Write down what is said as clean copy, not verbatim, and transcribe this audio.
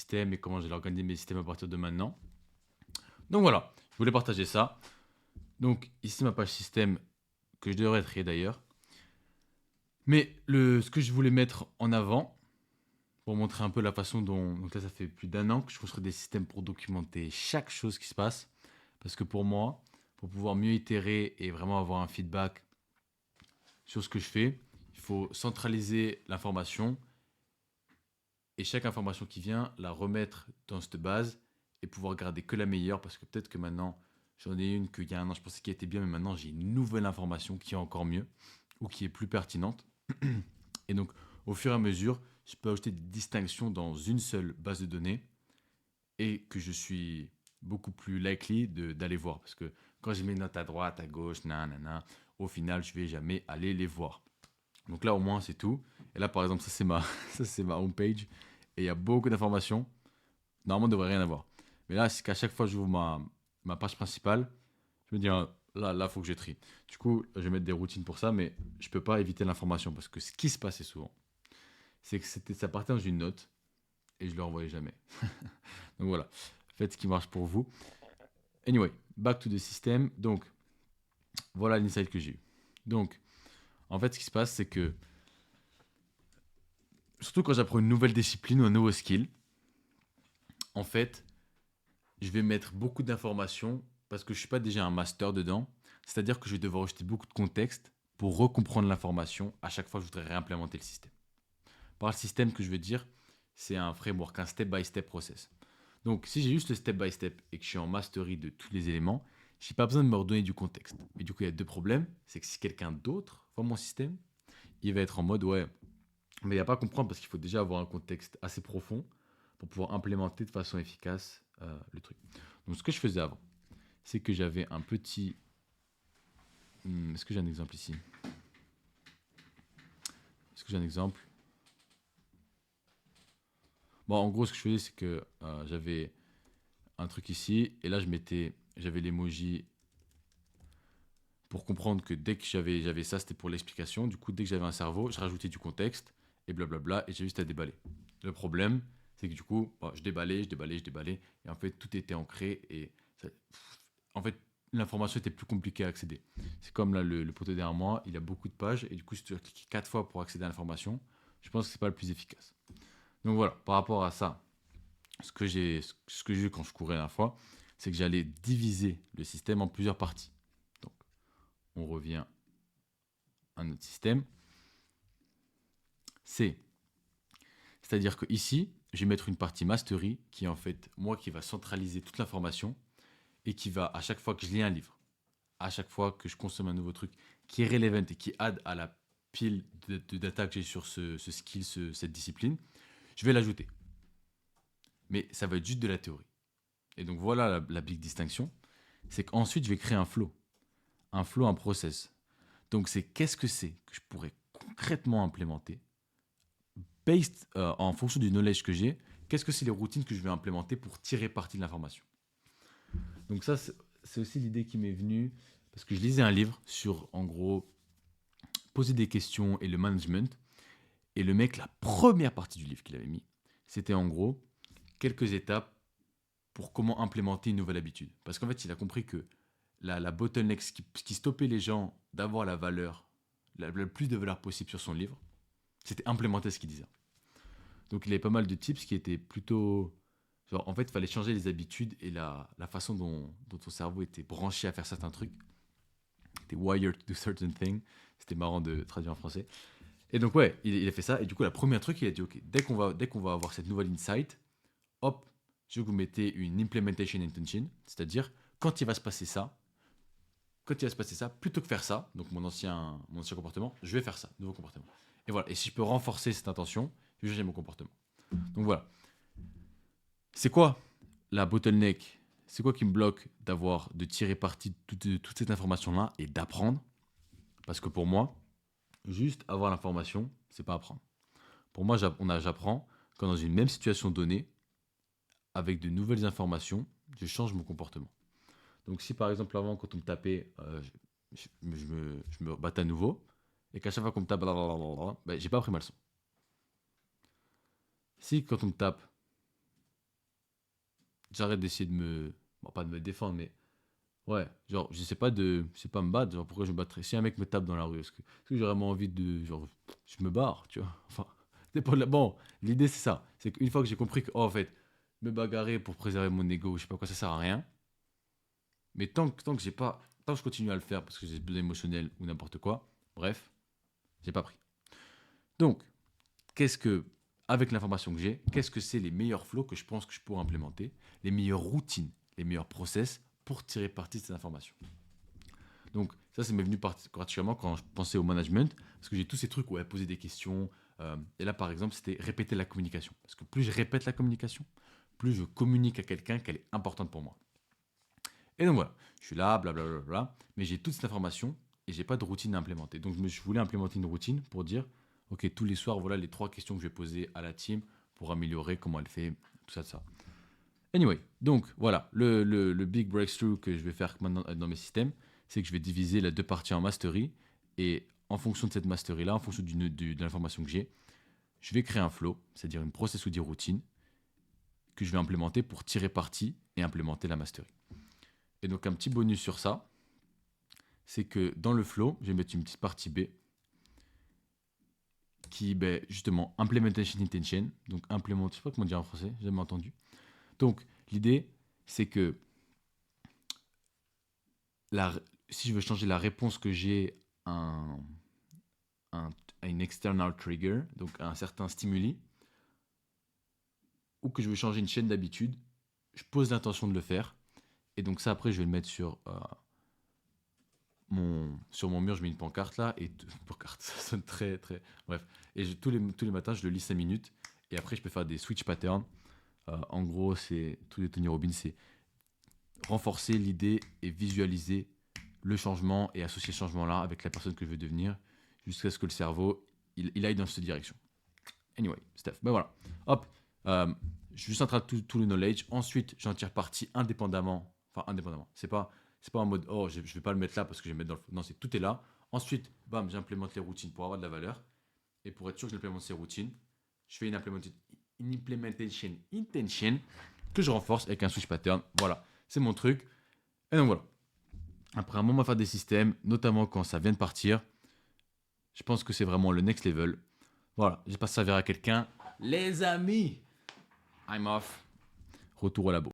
système et comment j'allais organiser mes systèmes à partir de maintenant. Donc voilà, je voulais partager ça. Donc ici ma page système que je devrais créer d'ailleurs. Mais ce que je voulais mettre en avant, pour montrer un peu la façon dont... Donc là ça fait plus d'un an que je construis des systèmes pour documenter chaque chose qui se passe. Parce que pour moi, pour pouvoir mieux itérer et vraiment avoir un feedback sur ce que je fais, il faut centraliser l'information et chaque information qui vient, la remettre dans cette base et pouvoir garder que la meilleure parce que peut-être que maintenant, j'en ai une qu'il y a un an, je pensais qu'elle était bien, mais maintenant j'ai une nouvelle information qui est encore mieux ou qui est plus pertinente. Et donc, au fur et à mesure, je peux ajouter des distinctions dans une seule base de données et que je suis beaucoup plus likely d'aller voir. Parce que quand j'ai mes notes à droite, à gauche, nanana, au final, je vais jamais aller les voir. Donc là, au moins, c'est tout. Et là, par exemple, ça, c'est ma, ça, c'est ma homepage. Et il y a beaucoup d'informations. Normalement, il ne devrait rien avoir. Mais là, c'est qu'à chaque fois que j'ouvre ma page principale, je me dis, ah, là, il faut que je trie. Du coup, je vais mettre des routines pour ça, mais je ne peux pas éviter l'information parce que ce qui se passait souvent, c'est que ça partait dans une note et je ne le renvoyais jamais. Donc voilà, faites ce qui marche pour vous. Anyway, back to the system. Donc, voilà l'insight que j'ai eu. Donc, en fait, ce qui se passe, c'est que, surtout quand j'apprends une nouvelle discipline ou un nouveau skill, en fait, je vais mettre beaucoup d'informations parce que je ne suis pas déjà un master dedans. C'est-à-dire que je vais devoir ajouter beaucoup de contexte pour recomprendre l'information à chaque fois que je voudrais réimplémenter le système. Par le système que je veux dire, c'est un framework, un step-by-step process. Donc, si j'ai juste le step-by-step et que je suis en mastery de tous les éléments, je n'ai pas besoin de me redonner du contexte. Mais du coup, il y a deux problèmes. C'est que si quelqu'un d'autre voit mon système, il va être en mode, ouais, mais il n'y a pas à comprendre parce qu'il faut déjà avoir un contexte assez profond pour pouvoir implémenter de façon efficace le truc. Donc, ce que je faisais avant, c'est que j'avais un petit... Est-ce que j'ai un exemple ici? Est-ce que j'ai un exemple? Bon, en gros, ce que je faisais, c'est que j'avais un truc ici, et là, j'avais l'emoji pour comprendre que dès que j'avais ça, c'était pour l'explication. Du coup, dès que j'avais un cerveau, je rajoutais du contexte, et blablabla, et j'ai juste à déballer. Le problème, c'est que du coup, bon, je déballais, et en fait, tout était ancré, et en fait, l'information était plus compliquée à accéder. C'est comme là, le poteau derrière moi, il a beaucoup de pages, et du coup, si tu dois cliquer 4 fois pour accéder à l'information, je pense que c'est pas le plus efficace. Donc voilà, par rapport à ça, ce que j'ai eu quand je courais la dernière fois, c'est que j'allais diviser le système en plusieurs parties. Donc, on revient à notre système. C'est-à-dire que ici, je vais mettre une partie mastery qui est en fait moi qui va centraliser toute l'information et qui va, à chaque fois que je lis un livre, à chaque fois que je consomme un nouveau truc qui est relevant et qui aide à la pile de data que j'ai sur ce skill, cette discipline, je vais l'ajouter. Mais ça va être juste de la théorie. Et donc voilà la big distinction. C'est qu'ensuite, je vais créer un flow, un process. Donc c'est qu'est-ce que c'est que je pourrais concrètement implémenter based, en fonction du knowledge que j'ai, qu'est-ce que c'est les routines que je vais implémenter pour tirer parti de l'information. Donc ça, c'est aussi l'idée qui m'est venue parce que je lisais un livre sur, en gros, poser des questions et le management. Et le mec, la première partie du livre qu'il avait mis, c'était en gros quelques étapes pour comment implémenter une nouvelle habitude. Parce qu'en fait, il a compris que la bottleneck, ce qui stoppait les gens d'avoir la valeur, le plus de valeur possible sur son livre, c'était implémenter ce qu'il disait. Donc il avait pas mal de tips qui étaient plutôt... Genre, en fait, il fallait changer les habitudes et la façon dont ton cerveau était branché à faire certains trucs. C'était wired to do certain things. C'était marrant de traduire en français. Et donc ouais, il a fait ça. Et du coup, la première truc, il a dit, ok, dès qu'on va avoir cette nouvelle insight, hop, je vais vous mettez une implementation intention, c'est-à-dire quand il va se passer ça, plutôt que faire ça, donc mon ancien comportement, je vais faire ça, nouveau comportement. Et voilà. Et si je peux renforcer cette intention, je vais changer mon comportement. Donc voilà. C'est quoi la bottleneck? C'est quoi qui me bloque de tirer parti de toute cette information-là et d'apprendre? Parce que pour moi, juste avoir l'information, c'est pas apprendre. Pour moi, j'apprends quand dans une même situation donnée, avec de nouvelles informations, je change mon comportement. Donc si par exemple avant, quand on me tapait, je me battais à nouveau, et qu'à chaque fois qu'on me tape, ben, j'ai pas appris ma leçon. Si quand on me tape, j'arrête d'essayer de me... Bon, pas de me défendre, mais... Ouais, genre, je sais pas de... Je sais pas me battre, genre, pourquoi je me battrais? Si un mec me tape dans la rue, est-ce que j'ai vraiment envie de... Genre, je me barre, tu vois? Enfin, c'est pas de la... Bon, l'idée, c'est ça. C'est qu'une fois que j'ai compris que, oh, en fait, me bagarrer pour préserver mon ego, je sais pas quoi, ça sert à rien. Mais tant que j'ai pas... Tant que je continue à le faire parce que j'ai besoin émotionnel ou n'importe quoi, bref, j'ai pas pris. Donc, qu'est-ce que, avec l'information que j'ai, qu'est-ce que c'est les meilleurs flows que je pense que je pourrais implémenter, les meilleures routines, les meilleurs process pour tirer parti de ces informations. Donc ça, c'est m'est venu particulièrement quand je pensais au management, parce que j'ai tous ces trucs où elle posait des questions. Et là, par exemple, c'était répéter la communication. Parce que plus je répète la communication, plus je communique à quelqu'un qu'elle est importante pour moi. Et donc voilà, je suis là, blablabla, mais j'ai toute cette information et j'ai pas de routine à implémenter. Donc je voulais implémenter une routine pour dire, ok, tous les soirs, voilà les 3 questions que je vais poser à la team pour améliorer comment elle fait, tout ça, tout ça. Anyway, donc voilà, le big breakthrough que je vais faire maintenant dans mes systèmes, c'est que je vais diviser les 2 parties en mastery, et en fonction de cette mastery-là, en fonction de l'information que j'ai, je vais créer un flow, c'est-à-dire une process ou des routines que je vais implémenter pour tirer parti et implémenter la mastery. Et donc un petit bonus sur ça, c'est que dans le flow, je vais mettre une petite partie B qui, ben, justement, implementation intention, donc implémente, je sais pas comment dire en français, j'ai jamais entendu. Donc l'idée, c'est que la, si je veux changer la réponse que j'ai à, à une external trigger, donc à un certain stimuli, ou que je veux changer une chaîne d'habitude, je pose l'intention de le faire. Et donc ça, après, je vais le mettre sur mon mur, je mets une pancarte là, et pancarte, ça sonne très, très... Bref. Et tous les matins, je le lis 5 minutes, et après, je peux faire des switch patterns. En gros, c'est tous les Tony Robbins, c'est renforcer l'idée et visualiser le changement et associer ce changement-là avec la personne que je veux devenir jusqu'à ce que le cerveau il aille dans cette direction. Anyway, Steph, ben voilà. Hop, je juste en train de tout le knowledge. Ensuite, j'en tire parti indépendamment. Enfin, indépendamment. C'est pas en mode, oh, je vais pas le mettre là parce que je vais le mettre dans le... Non, c'est tout est là. Ensuite, bam, j'implémente les routines pour avoir de la valeur. Et pour être sûr que j'implémente ces routines, je fais une implementation intention que je renforce avec un switch pattern. Voilà, c'est mon truc. Et donc voilà. Après un moment à faire des systèmes, notamment quand ça vient de partir, je pense que c'est vraiment le next level. Voilà, j'espère que ça servira à quelqu'un. Les amis, I'm off. Retour au labo.